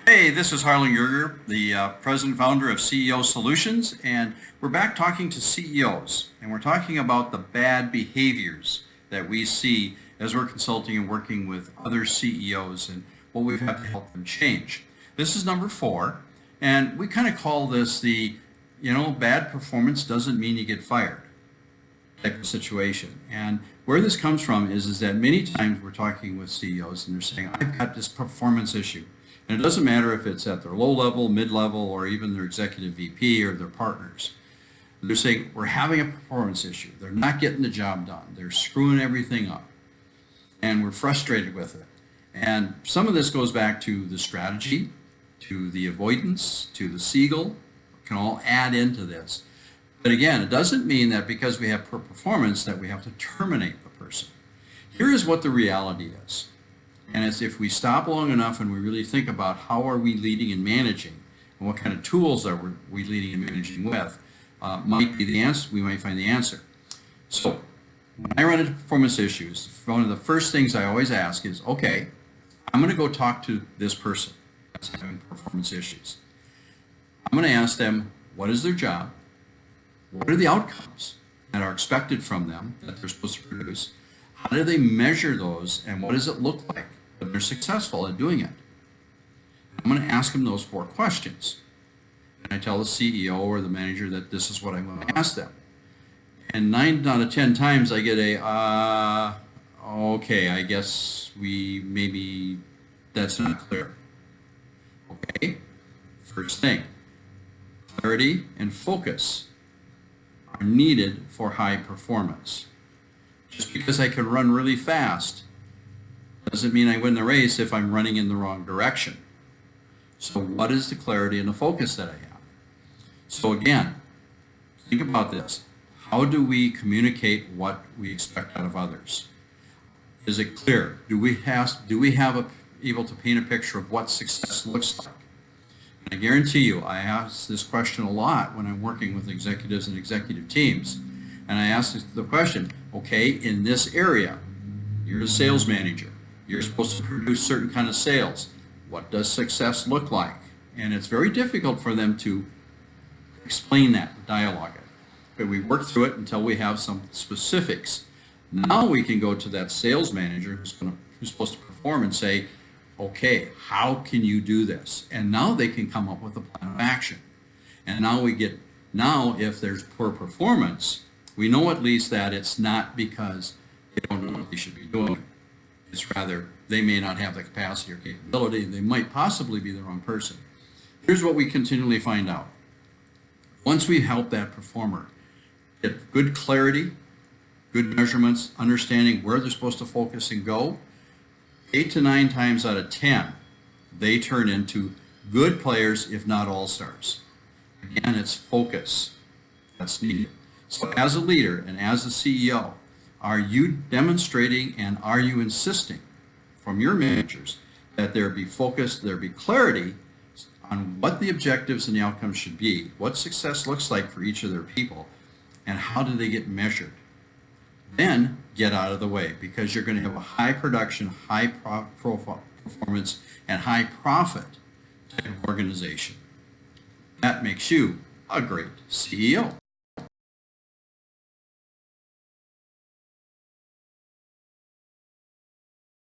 Hey, this is Harlan Yerger, the president founder of CEO Solutions, and we're back talking to CEOs, and we're talking about the bad behaviors that we see as we're consulting and working with other CEOs and what we've had to help them change. This is number 4, and we kind of call this the, bad performance doesn't mean you get fired type of situation. And where this comes from is that many times we're talking with CEOs and they're saying, I've got this performance issue. And it doesn't matter if it's at their low level, mid level, or even their executive VP or their partners. They're saying, we're having a performance issue. They're not getting the job done. They're screwing everything up. And we're frustrated with it. And some of this goes back to the strategy, to the avoidance, to the Siegel. It can all add into this. But again, it doesn't mean that because we have poor performance that we have to terminate the person. Here is what the reality is. And it's if we stop long enough and we really think about how are we leading and managing and what kind of tools are we leading and managing with, might be the answer. We might find the answer. So when I run into performance issues, one of the first things I always ask is, okay, I'm going to go talk to this person that's having performance issues. I'm going to ask them, what is their job? What are the outcomes that are expected from them that they're supposed to produce? How do they measure those, and what does it look like when they're successful at doing it? I'm going to ask them those 4 questions. And I tell the CEO or the manager that this is what I'm going to ask them. And 9 out of 10 times I get okay, I guess maybe that's not clear. Okay, first thing, clarity and focus are needed for high performance. Just because I can run really fast doesn't mean I win the race if I'm running in the wrong direction. So what is the clarity and the focus that I have? So again, think about this. How do we communicate what we expect out of others? Is it clear? Do we have able to paint a picture of what success looks like? And I guarantee you, I ask this question a lot when I'm working with executives and executive teams. And I ask the question, okay, in this area, you're a sales manager. You're supposed to produce certain kind of sales. What does success look like? And it's very difficult for them to explain that, dialogue it. But we work through it until we have some specifics. Now we can go to that sales manager who's supposed to perform and say, okay, how can you do this? And now they can come up with a plan of action. And now if there's poor performance, we know at least that it's not because they don't know what they should be doing. It's rather they may not have the capacity or capability. They might possibly be the wrong person. Here's what we continually find out. Once we help that performer get good clarity, good measurements, understanding where they're supposed to focus and go, 8 to 9 times out of 10, they turn into good players, if not all-stars. Again, it's focus that's needed. So as a leader and as a CEO, are you demonstrating and are you insisting from your managers that there be focus, there be clarity on what the objectives and the outcomes should be, what success looks like for each of their people, and how do they get measured? Then get out of the way, because you're going to have a high production, high profile performance, and high profit type of organization. That makes you a great CEO.